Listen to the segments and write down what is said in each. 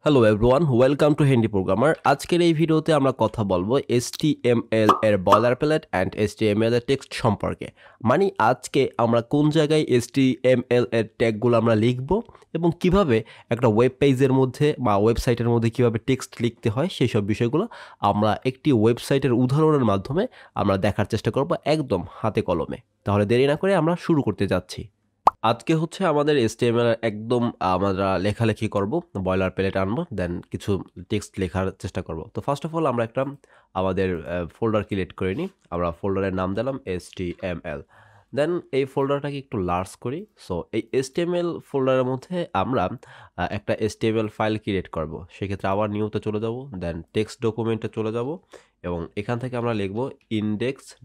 Hello everyone, welcome to handy programmer. আজকের এই ভিডিওতে আমরা কথা বলবো HTML এর বয়লারপ্লেট অ্যান্ড HTML এর টেক্সট সম্পর্কে। মানে আজকে আমরা কোন জায়গায় HTML এর ট্যাগগুলো আমরা লিখব এবং কিভাবে একটা ওয়েব পেজের মধ্যে বা ওয়েবসাইটের মধ্যে কিভাবে টেক্সট লিখতে হয় সেই সব বিষয়গুলো আমরা একটি ওয়েবসাইটের উদাহরণের মাধ্যমে আমরা দেখার চেষ্টা করব একদম হাতে কলমে। তাহলে দেরি না করে আমরা শুরু করতে যাচ্ছি। আজকে হচ্ছে আমাদের HTML একদম আমরা লেখালেখি করব, বয়লার প্লেট আনবো, দেন কিছু টেক্সট লেখার চেষ্টা করব। তো ফার্স্ট অফ অল আমরা একটা আমাদের ফোল্ডার ক্রিয়েট করে নিই। আমরা ফোল্ডারের নাম দিলাম HTML। দেন এই ফোল্ডারটাকে একটু লার্জ করি। সো এই HTML ফোল্ডারের মধ্যে আমরা একটা HTML ফাইল ক্রিয়েট করব। সেক্ষেত্রে আবার নিউতে চলে যাব, দেন টেক্সট ডকুমেন্টে চলে যাব এবং এখান থেকে আমরা লিখব index.html।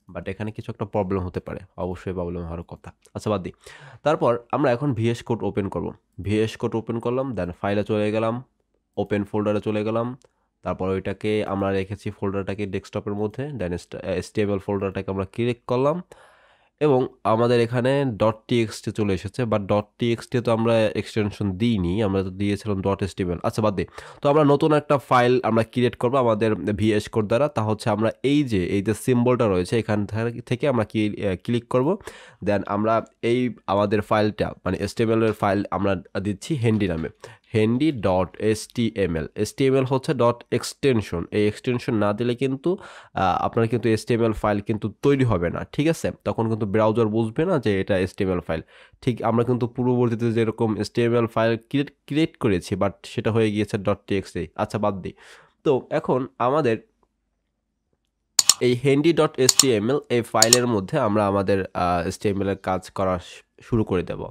বাট এখানে কিছু একটা প্রবলেম হতে পারে, অবশ্যই প্রবলেম হওয়ার কথা। আচ্ছা, বাদ দিই। তারপর আমরা এখন ভিএস কোড ওপেন করব। ভিএস কোড ওপেন করলাম, দেন ফাইলে চলে গেলাম, ওপেন ফোল্ডারে চলে গেলাম। তারপর ওইটাকে আমরা রেখেছি ফোল্ডারটাকে ডেস্কটপের মধ্যে, দেন HTML ফোল্ডারটাকে আমরা ক্লিক করলাম এবং আমাদের এখানে .txt চলে এসেছে। বাট .txt তো আমরা এক্সটেনশন দিইনি, আমরা তো দিয়েছিলাম .html। আচ্ছা, বাদ দিই। তো আমরা নতুন একটা ফাইল আমরা ক্রিয়েট করব আমাদের ভিএস কোড দ্বারা। তা হচ্ছে আমরা এই যে সিম্বলটা রয়েছে এখান থেকে আমরা ক্লিক করব। দেন আমরা এই আমাদের ফাইলটা মানে HTML এর ফাইল আমরা দিচ্ছি হ্যান্ডি নামে, handy.html। HTML হচ্ছে ডট এক্সটেনশন। এই এক্সটেনশন না দিলে কিন্তু আপনার কিন্তু HTML ফাইল কিন্তু তৈরি হবে না, ঠিক আছে? তখন কিন্তু ব্রাউজার বুঝবে না যে এটা HTML ফাইল। ঠিক আমরা কিন্তু পূর্ববর্তীতে যেরকম HTML ফাইল ক্রিয়েট করেছি, বাট সেটা হয়ে গিয়েছে .txt। আচ্ছা, বাদ দিই। তো এখন আমাদের এই handy.html এই ফাইলের মধ্যে আমরা আমাদের HTML এর কাজ করা শুরু করে দেব।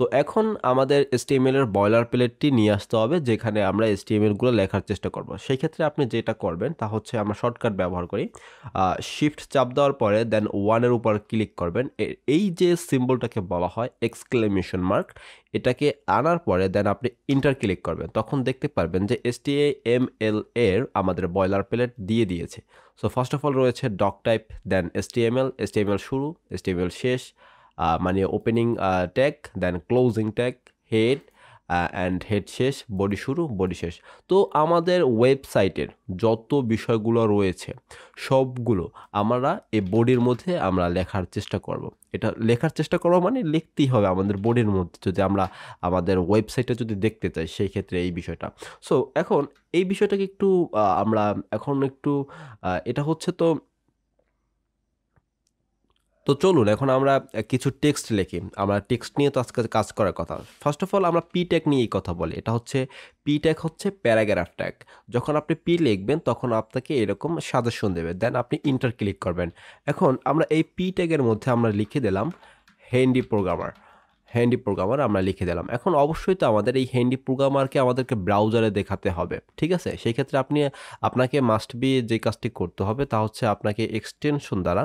তো এখন আমাদের HTML এর বয়লার প্লেটটি নিয়ে আসতে হবে যেখানে আমরা HTML গুলো লেখার চেষ্টা করব। সেই ক্ষেত্রে আপনি যেটা করবেন তা হচ্ছে আমরা শর্টকাট ব্যবহার করি। শিফট চাপ দেওয়ার পরে দেন 1 এর উপর ক্লিক করবেন। এই যে সিম্বলটাকে বলা হয় এক্সক্লেমেশন মার্ক, এটাকে আনার পরে দেন আপনি ইন্টার ক্লিক করবেন। তখন দেখতে পারবেন যে HTML এর আমাদের বয়লার প্লেট দিয়ে দিয়েছে। সো ফার্স্ট অফ অল রয়েছে ডক টাইপ, দেন HTML শুরু, HTML শেষ, মানে opening tag, then closing tag, head and head শেষ, বডি শুরু, বডি শেষ। তো আমাদের ওয়েবসাইটের যত বিষয়গুলো রয়েছে সবগুলো আমরা এই বডির মধ্যে আমরা লেখার চেষ্টা করব। এটা লেখার চেষ্টা করবো মানে লিখতেই হবে আমাদের বডির মধ্যে, যদি আমরা আমাদের ওয়েবসাইটে যদি দেখতে চাই সেই ক্ষেত্রে এই বিষয়টা। সো এখন এই বিষয়টাকে একটু আমরা এখন একটু এটা হচ্ছে তো চলুন এখন আমরা কিছু টেক্সট লিখি। আমরা টেক্সট নিয়ে তো আজকে কাজ করার কথা। ফার্স্ট অফ অল আমরা পি ট্যাগ নিয়েই কথা বলি। এটা হচ্ছে পি ট্যাগ হচ্ছে প্যারাগ্রাফ ট্যাগ। যখন আপনি পি লিখবেন তখন আপনাকে এরকম সাজেশন দেবে, দেন আপনি ইন্টার ক্লিক করবেন। এখন আমরা এই পি ট্যাগের মধ্যে আমরা লিখে দিলাম হ্যান্ডি প্রোগ্রামার আমরা লিখে দিলাম। এখন অবশ্যই তো আমাদের এই হ্যান্ডি প্রোগ্রামারকে আমাদেরকে ব্রাউজারে দেখাতে হবে, ঠিক আছে? সেই ক্ষেত্রে আপনাকে মাস্ট বি যে কাজটি করতে হবে তা হচ্ছে আপনাকে এক্সটেনশন দ্বারা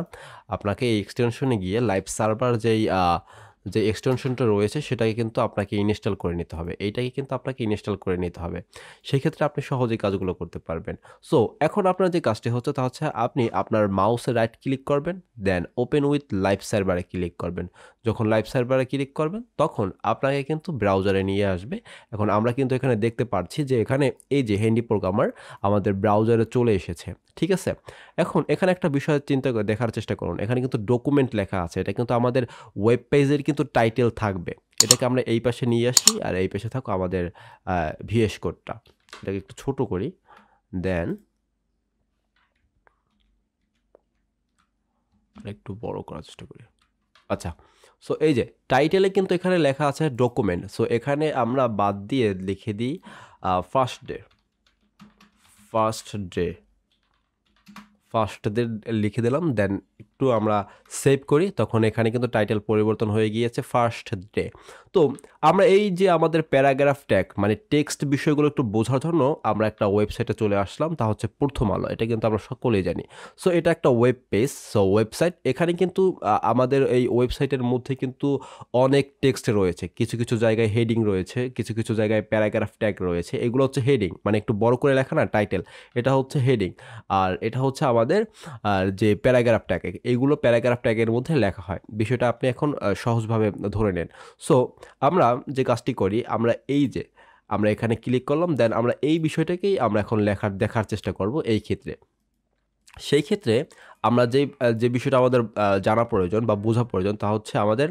আপনাকে এই এক্সটেনশনে গিয়ে লাইভ সার্ভার যে এক্সটেনশনটা রয়েছে সেটাকে কিন্তু আপনাকে ইনস্টল করে নিতে হবে। এইটাকে কিন্তু আপনাকে ইনস্টল করে নিতে হবে। সেই ক্ষেত্রে আপনি সহজেই কাজগুলো করতে পারবেন। সো এখন আপনার যে কাজটি হচ্ছে তা হচ্ছে আপনি আপনার মাউসে রাইট ক্লিক করবেন, দেন ওপেন উইথ লাইভ সার্ভারে ক্লিক করবেন। যখন লাইভ সার্ভারে ক্লিক করবেন তখন আপনাকে কিন্তু ব্রাউজারে নিয়ে আসবে। এখন আমরা কিন্তু এখানে দেখতে পাচ্ছি যে এখানে এই যে হ্যান্ডি প্রোগ্রামার আমাদের ব্রাউজারে চলে এসেছে, ঠিক আছে? এখন এখানে একটা বিষয় চিন্তা করে দেখার চেষ্টা করুন। এখানে কিন্তু ডকুমেন্ট লেখা আছে। এটা কিন্তু আমাদের ওয়েব পেজের কিন্তু টাইটেল থাকবে। এটাকে আমরা এই পাশে নিয়ে আসি আর এই পাশে থাকো আমাদের ভিএস কোডটা। এটাকে একটু ছোট করি, দেন একটু বড় করার চেষ্টা করি। আচ্ছা, সো এই যে টাইটেলে কিন্তু এখানে লেখা আছে ডকুমেন্ট। সো এখানে আমরা বাদ দিয়ে লিখে দিই ফার্স্ট ডে লিখে দিলাম। দেন একটু আমরা সেভ করি, তখন এখানে কিন্তু টাইটেল পরিবর্তন হয়ে গিয়েছে ফার্স্ট ডে। তো আমরা এই যে আমাদের প্যারাগ্রাফ ট্যাগ মানে টেক্সট বিষয়গুলো একটু বোঝার জন্য আমরা একটা ওয়েবসাইটে চলে আসলাম, তা হচ্ছে প্রথম আলো। এটা কিন্তু আমরা সকলেই জানি। সো এটা একটা ওয়েব পেজ, সো ওয়েবসাইট। এখানে কিন্তু আমাদের এই ওয়েবসাইটের মধ্যে কিন্তু অনেক টেক্সট রয়েছে। কিছু কিছু জায়গায় হেডিং রয়েছে, কিছু কিছু জায়গায় প্যারাগ্রাফ ট্যাগ রয়েছে। এগুলো হচ্ছে হেডিং, মানে একটু বড় করে লেখা না টাইটেল, এটা হচ্ছে হেডিং। আর এটা হচ্ছে আমাদের আমাদের যে প্যারাগ্রাফ ট্যাগ, এইগুলো প্যারাগ্রাফ ট্যাগের মধ্যে লেখা হয়। বিষয়টা আপনি এখন সহজভাবে ধরে নেন। সো আমরা যে কাজটি করি, আমরা এখানে ক্লিক করলাম, দেন আমরা এই বিষয়টাকেই আমরা এখন দেখার চেষ্টা করব এই ক্ষেত্রে। সেই ক্ষেত্রে আমরা যে বিষয়টা আমাদের জানা প্রয়োজন বা বোঝা প্রয়োজন, তা হচ্ছে আমাদের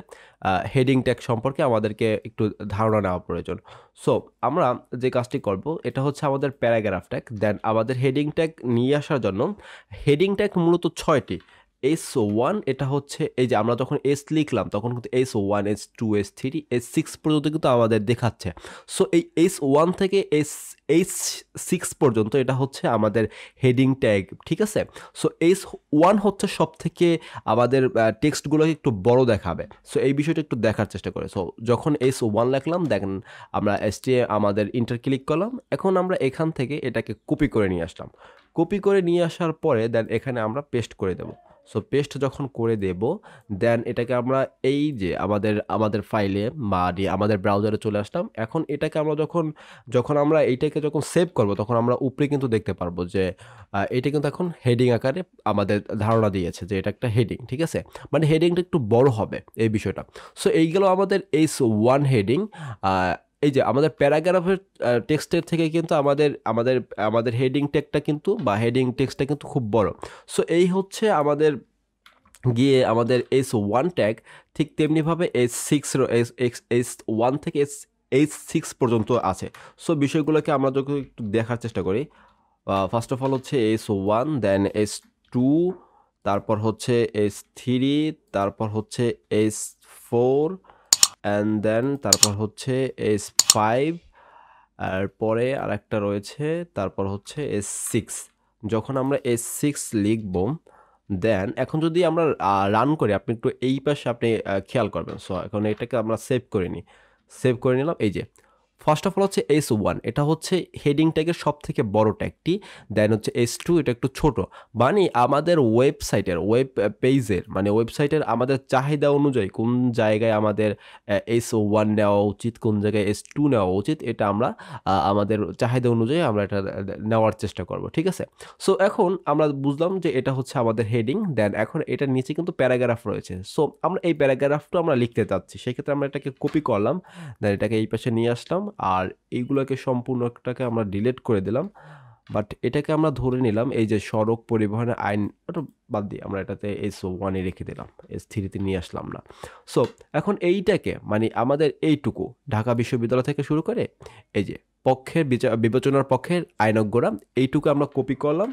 হেডিং ট্যাগ সম্পর্কে আমাদেরকে একটু ধারণা নেওয়া প্রয়োজন। সো আমরা যে কাজটি করব, এটা হচ্ছে আমাদের প্যারাগ্রাফ ট্যাগ। দেন আমাদের হেডিং ট্যাগ নিয়ে আসার জন্য হেডিং ট্যাগ মূলত 6টি। S1 এটা হচ্ছে, এই যে আমরা যখন এস লিখলাম তখন কিন্তু S1, S2, S3, S6 পর্যন্ত কিন্তু আমাদের দেখাচ্ছে। সো এই S1 থেকে S6 পর্যন্ত এটা হচ্ছে আমাদের হেডিং ট্যাগ, ঠিক আছে? সো S1 হচ্ছে সব থেকে আমাদের টেক্সটগুলোকে একটু বড় দেখাবে। সো এই বিষয়টা একটু দেখার চেষ্টা করে। সো যখন S1 লিখলাম, দেখেন আমরা আমাদের ইন্টার ক্লিক করলাম। এখন আমরা এখান থেকে এটাকে কপি করে নিয়ে আসলাম। কপি করে নিয়ে আসার পরে দেন এখানে আমরা পেস্ট করে দেব। সো পেস্ট যখন করে দেব, দেন এটাকে আমরা এই যে আমাদের ফাইলে আমাদের ব্রাউজারে চলে আসলাম। এখন এটাকে আমরা যখন আমরা এইটাকে যখন সেভ করব, তখন আমরা উপরে কিন্তু দেখতে পারবো যে এটা কিন্তু এখন হেডিং আকারে আমাদের ধারণা দিয়েছে যে এটা একটা হেডিং, ঠিক আছে? মানে হেডিংটা একটু বড় হবে এই বিষয়টা। সো এইগুলো আমাদের S1 হেডিং। এই যে আমাদের প্যারাগ্রাফের টেক্সটের থেকে কিন্তু আমাদের হেডিং ট্যাগটা কিন্তু, বা হেডিং টেক্সটটা কিন্তু খুব বড়। সো এই হচ্ছে আমাদের S1 ট্যাগ। ঠিক তেমনিভাবে S1 থেকে S6 পর্যন্ত আছে। সো বিষয়গুলোকে আমরা যখন একটু দেখার চেষ্টা করি, ফার্স্ট অফ অল হচ্ছে S1, দেন S2, তারপর হচ্ছে S3, তারপর হচ্ছে S4, অ্যান্ড দেন তারপর হচ্ছে S5, আর পরে আরেকটা রয়েছে, তারপর হচ্ছে S6। যখন আমরা S6 লিখব, দেন এখন যদি আমরা রান করি, আপনি একটু এই পাশে আপনি খেয়াল করবেন। সো এখন এটাকে আমরা সেভ করে নিলাম। এই যে ফার্স্ট অফ অল হচ্ছে S1, এটা হচ্ছে হেডিং ট্যাগের সব থেকে বড় ট্যাগটি। দেন হচ্ছে S2, এটা একটু ছোট। মানে আমাদের ওয়েবসাইটের আমাদের চাহিদা অনুযায়ী কোন জায়গায় আমাদের S1 নেওয়া উচিত, কোন জায়গায় S2 নেওয়া উচিত, এটা আমরা আমাদের চাহিদা অনুযায়ী আমরা এটা নেওয়ার চেষ্টা করব, ঠিক আছে? সো এখন আমরা বুঝলাম যে এটা হচ্ছে আমাদের হেডিং। দেন এখন এটার নিচে কিন্তু প্যারাগ্রাফ রয়েছে। সো আমরা এই প্যারাগ্রাফটা আমরা লিখতে চাচ্ছি, সেক্ষেত্রে আমরা এটাকে কপি করলাম, দেন এটাকে এই পাশে নিয়ে আসলাম, আর এইগুলোকে সম্পূর্ণটাকে আমরা ডিলিট করে দিলাম। বাট এটাকে আমরা ধরে নিলাম, এই যে সড়ক পরিবহনের আইন, ওটা বাদ দিয়ে আমরা এটাতে S1 রেখে দিলাম, S3 নিয়ে আসলাম না। সো এখন এইটাকে, মানে আমাদের এইটুকু ঢাকা বিশ্ববিদ্যালয় থেকে শুরু করে এই যে বিবেচনার পক্ষের আইনজ্ঞরা, এইটুকু আমরা কপি করলাম।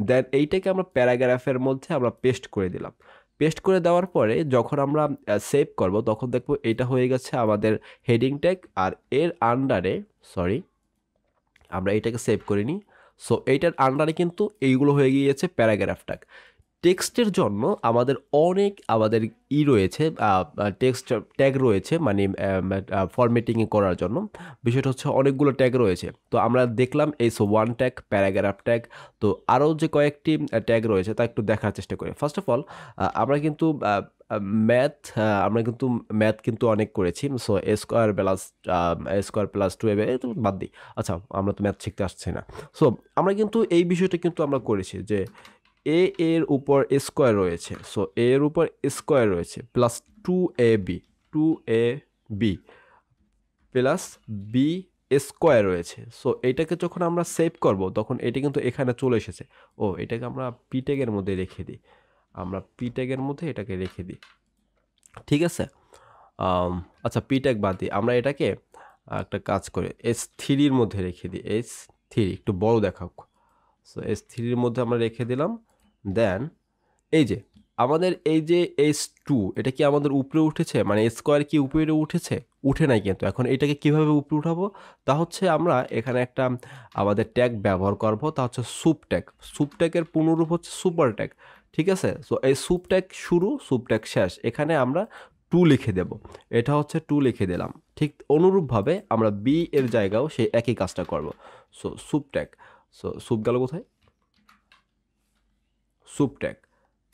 দেন এইটাকে আমরা প্যারাগ্রাফের মধ্যে আমরা পেস্ট করে দিলাম। পেস্ট করে দেওয়ার পরে যখন আমরা সেভ করব, তখন দেখবো এটা হয়ে গেছে আমাদের হেডিং ট্যাগ। আর এর আন্ডারে, সরি, আমরা এটাকে সেভ করিনি। সো এইটার আন্ডারে কিন্তু এইগুলো হয়ে গিয়েছে প্যারাগ্রাফ ট্যাগ। টেক্সটের জন্য আমাদের রয়েছে, টেক্সট ট্যাগ রয়েছে, মানে ফরম্যাটিং করার জন্য। বিষয়টা হচ্ছে অনেকগুলো ট্যাগ রয়েছে। তো আমরা দেখলাম S1 ট্যাগ, প্যারাগ্রাফ ট্যাগ, তো আরও যে কয়েকটি ট্যাগ রয়েছে তা একটু দেখার চেষ্টা করি। ফার্স্ট অফ অল আমরা কিন্তু ম্যাথ কিন্তু অনেক করেছি। সো A² + 2ab বাদ দিই। আচ্ছা, আমরা তো ম্যাথ শিখতে আসছি না। সো আমরা কিন্তু এই বিষয়টা কিন্তু আমরা করেছি যে এর উপর স্কোয়ার রয়েছে। সো এর উপর স্কোয়ার রয়েছে plus 2ab plus b square রয়েছে। সো এটাকে যখন আমরা সেভ করব, তখন এটা কিন্তু এখানে চলে এসেছে। এটাকে আমরা পি ট্যাগের মধ্যে রেখে দিই। এটাকে রেখে দিই, ঠিক আছে? আচ্ছা, পি ট্যাগ বাদ দিই, আমরা এটাকে একটা কাজ করে S3 মধ্যে রেখে দিই। S3 একটু বড় দেখাক। সো S3 মধ্যে আমরা রেখে দিলাম। দেন এই যে আমাদের এই যে S2, এটা কি আমাদের উপরে উঠেছে? মানে স্কোয়ার কি উপরে উঠেছে? উঠে নাই কিন্তু। এখন এটাকে কিভাবে উপরে উঠাবো? তা হচ্ছে আমরা এখানে একটা আমাদের ট্যাগ ব্যবহার করব, তা হচ্ছে সুপ ট্যাগ। সুপ ট্যাগের পুনরূপ হচ্ছে সুপার ট্যাগ, ঠিক আছে? সো এই সুপ ট্যাগ শুরু, সুপ ট্যাগ শেষ, এখানে আমরা 2 লিখে দেব। এটা হচ্ছে 2 লিখে দিলাম। ঠিক অনুরূপভাবে আমরা বি এর জায়গাও সেই একই কাজটা করব। So sup tag, so sup গেল কোথায়? Sup tag.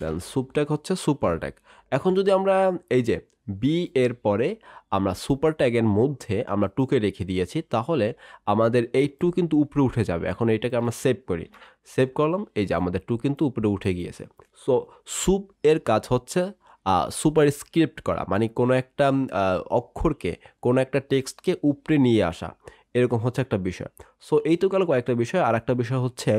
Then sup tag হচ্ছে সুপার ট্যাগ। এখন যদি আমরা এই যে বি এর পরে আমরা সুপার ট্যাগের মধ্যে আমরা টুকে রেখে দিয়েছি, তাহলে আমাদের এই টু কিন্তু উপরে উঠে যাবে। এখন এইটাকে আমরা সেভ করি, সেভ করলাম, এই যে আমাদের টু কিন্তু উপরে উঠে গিয়েছে। সো সুপ এর কাজ হচ্ছে সুপার স্ক্রিপ্ট করা, মানে কোনো একটা অক্ষরকে, কোনো একটা টেক্সটকে উপরে নিয়ে আসা, এরকম হচ্ছে একটা বিষয়। সো এই তো গেল কয়েকটা বিষয়। আর একটা বিষয় হচ্ছে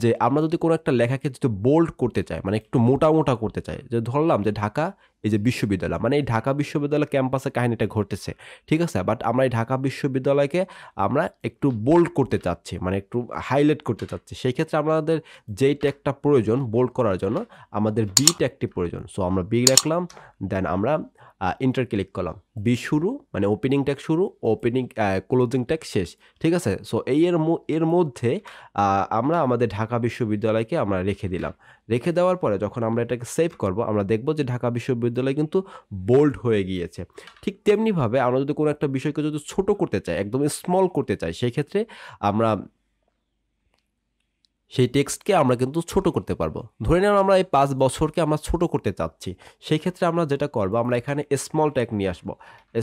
যে আমরা যদি কোনো একটা লেখাকে যদি বোল্ড করতে চাই, মানে একটু মোটা মোটা করতে চাই, যে ধরলাম যে ঢাকা এই যে বিশ্ববিদ্যালয়, মানে এই ঢাকা বিশ্ববিদ্যালয় ক্যাম্পাসে কাহিনীটা ঘটেছে, ঠিক আছে, বাট আমরা এই ঢাকা বিশ্ববিদ্যালয়কে আমরা একটু বোল্ড করতে চাচ্ছি, মানে একটু হাইলাইট করতে চাচ্ছি। সেই ক্ষেত্রে আমাদের যেই ট্যাগটা প্রয়োজন বোল্ড করার জন্য, আমাদের বি ট্যাগটি প্রয়োজন। সো আমরা বি রাখলাম, দেন আমরা ইন্টার ক্লিক করলাম। বি শুরু মানে ওপেনিং ট্যাগ শুরু, ওপেনিং ক্লোজিং ট্যাগ শেষ, ঠিক আছে। সো এর মধ্যে আমরা আমাদের ঢাকা বিশ্ববিদ্যালয়কে আমরা রেখে দিলাম। রেখে দেওয়ার পরে যখন আমরা এটাকে সেভ করব, আমরা দেখব যে ঢাকা বিশ্ববিদ্যালয় কিন্তু বোল্ড হয়ে গিয়েছে। ঠিক তেমনিভাবে আমরা যদি কোনো একটা বিষয়কে যদি ছোট করতে চাই, একদম স্মল করতে চাই, সেই ক্ষেত্রে আমরা সেই টেক্সটকে আমরা কিন্তু ছোট করতে পারবো। ধরে নিলাম আমরা এই 5 বছরকে আমরা ছোট করতে চাচ্ছি, সেই ক্ষেত্রে আমরা যেটা করবো, আমরা এখানে স্মল ট্যাগ নিয়ে আসবো,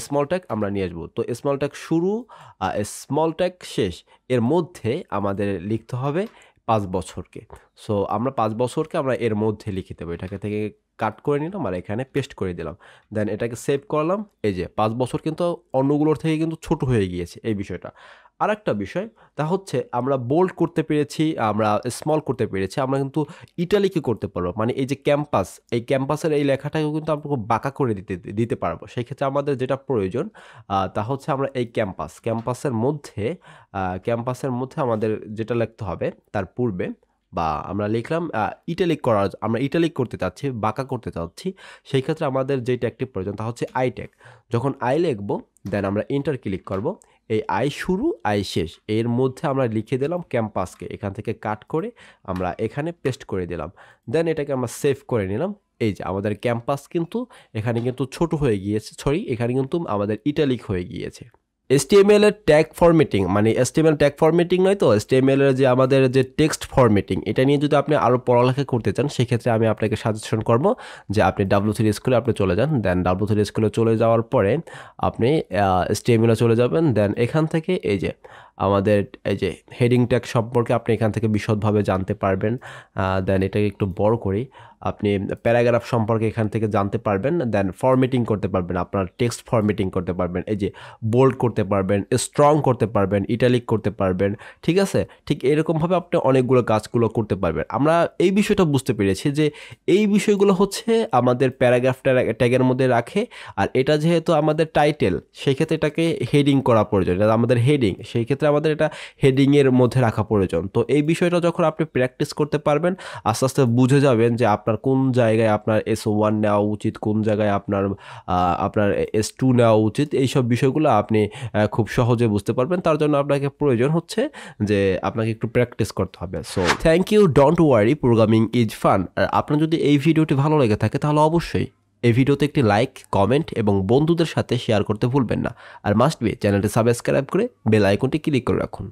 স্মল ট্যাগ আমরা নিয়ে আসবো। তো স্মল ট্যাগ শুরু, স্মল ট্যাগ শেষ, এর মধ্যে আমাদের লিখতে হবে 5 বছরকে। সো আমরা 5 বছরকে আমরা এর মধ্যে লিখে দেবো। এটাকে থেকে কাট করে নিলাম আর এখানে পেস্ট করে দিলাম, দেন এটাকে সেভ করলাম। এই যে 5 বছর কিন্তু অন্যগুলোর থেকে কিন্তু ছোট হয়ে গিয়েছে এই বিষয়টা। আর একটা বিষয়, তা হচ্ছে আমরা বোল্ড করতে পেরেছি, আমরা স্মল করতে পেরেছি, আমরা কিন্তু ইটালিকে করতে পারবো। মানে এই যে ক্যাম্পাস, এই ক্যাম্পাসের এই লেখাটাকেও কিন্তু আমরা খুব বাঁকা করে দিতে পারবো। সেই ক্ষেত্রে আমাদের যেটা প্রয়োজন তা হচ্ছে আমরা এই ক্যাম্পাসের মধ্যে আমাদের যেটা লিখতে হবে তার পূর্বে, বা আমরা লিখলাম আমরা ইটালিক করতে চাচ্ছি, বাঁকা করতে চাচ্ছি, সেই ক্ষেত্রে আমাদের যে ট্যাগটি প্রয়োজন তা হচ্ছে আই ট্যাগ। যখন আই লিখবো, দেন আমরা ইন্টার ক্লিক করব। এই আই শুরু আই শেষ, এর মধ্যে আমরা লিখে দিলাম ক্যাম্পাসকে, এখান থেকে কাট করে আমরা এখানে পেস্ট করে দিলাম। দেন এটাকে আমরা সেভ করে নিলাম। এই যে আমাদের ক্যাম্পাস কিন্তু এখানে কিন্তু ছোট হয়ে গিয়েছে, এখানে কিন্তু আমাদের ইটালিক হয়ে গিয়েছে। HTML এর ট্যাগ ফরম্যাটিং, মানে HTML ট্যাগ ফরম্যাটিং নয় তো, HTML এর যে আমাদের যে টেক্সট ফরম্যাটিং, এটা নিয়ে যদি আপনি আরও পড়ালেখা করতে চান, সেক্ষেত্রে আমি আপনাকে সাজেশন করব যে আপনি W3 স্কুলে আপনি চলে যান। দেন W3 স্কুলে চলে যাওয়ার পরে আপনি HTML চলে যাবেন। দেন এখান থেকে এই যে আমাদের এই যে হেডিং ট্যাগ সম্পর্কে আপনি এখান থেকে বিশদভাবে জানতে পারবেন। দেন এটাকে একটু বড় করি, আপনি প্যারাগ্রাফ সম্পর্কে এখান থেকে জানতে পারবেন। দেন ফরম্যাটিং করতে পারবেন, আপনার টেক্সট ফরম্যাটিং করতে পারবেন, এই যে বোল্ড করতে পারবেন, স্ট্রং করতে পারবেন, ইটালিক করতে পারবেন, ঠিক আছে। ঠিক এরকমভাবে আপনি অনেকগুলো কাজগুলো করতে পারবেন। আমরা এই বিষয়টা বুঝতে পেরেছি যে এই বিষয়গুলো হচ্ছে আমাদের প্যারাগ্রাফ ট্যাগের মধ্যে রাখে। আর এটা যেহেতু আমাদের টাইটেল, সেই ক্ষেত্রে এটাকে হেডিং করা প্রয়োজন, এটা আমাদের হেডিং, সেই ক্ষেত্রে আমাদের এটা হেডিংয়ের মধ্যে রাখা প্রয়োজন। তো এই বিষয়টা যখন আপনি প্র্যাকটিস করতে পারবেন, আস্তে আস্তে বুঝে যাবেন যে আপনার কোন জায়গায় আপনার S1 নেওয়া উচিত, কোন জায়গায় আপনার S2 নেওয়া উচিত। এইসব বিষয়গুলো আপনি খুব সহজে বুঝতে পারবেন। তার জন্য আপনাকে প্রয়োজন হচ্ছে যে আপনাকে একটু প্র্যাকটিস করতে হবে। So thank you, don't worry, programming is fun. আর আপনার যদি এই ভিডিওটি ভালো লেগে থাকে, তাহলে অবশ্যই এই ভিডিওতে একটি লাইক, কমেন্ট এবং বন্ধুদের সাথে শেয়ার করতে ভুলবেন না। আর মাস্ট বি চ্যানেলটি সাবস্ক্রাইব করে বেল আইকনটি ক্লিক করে রাখুন।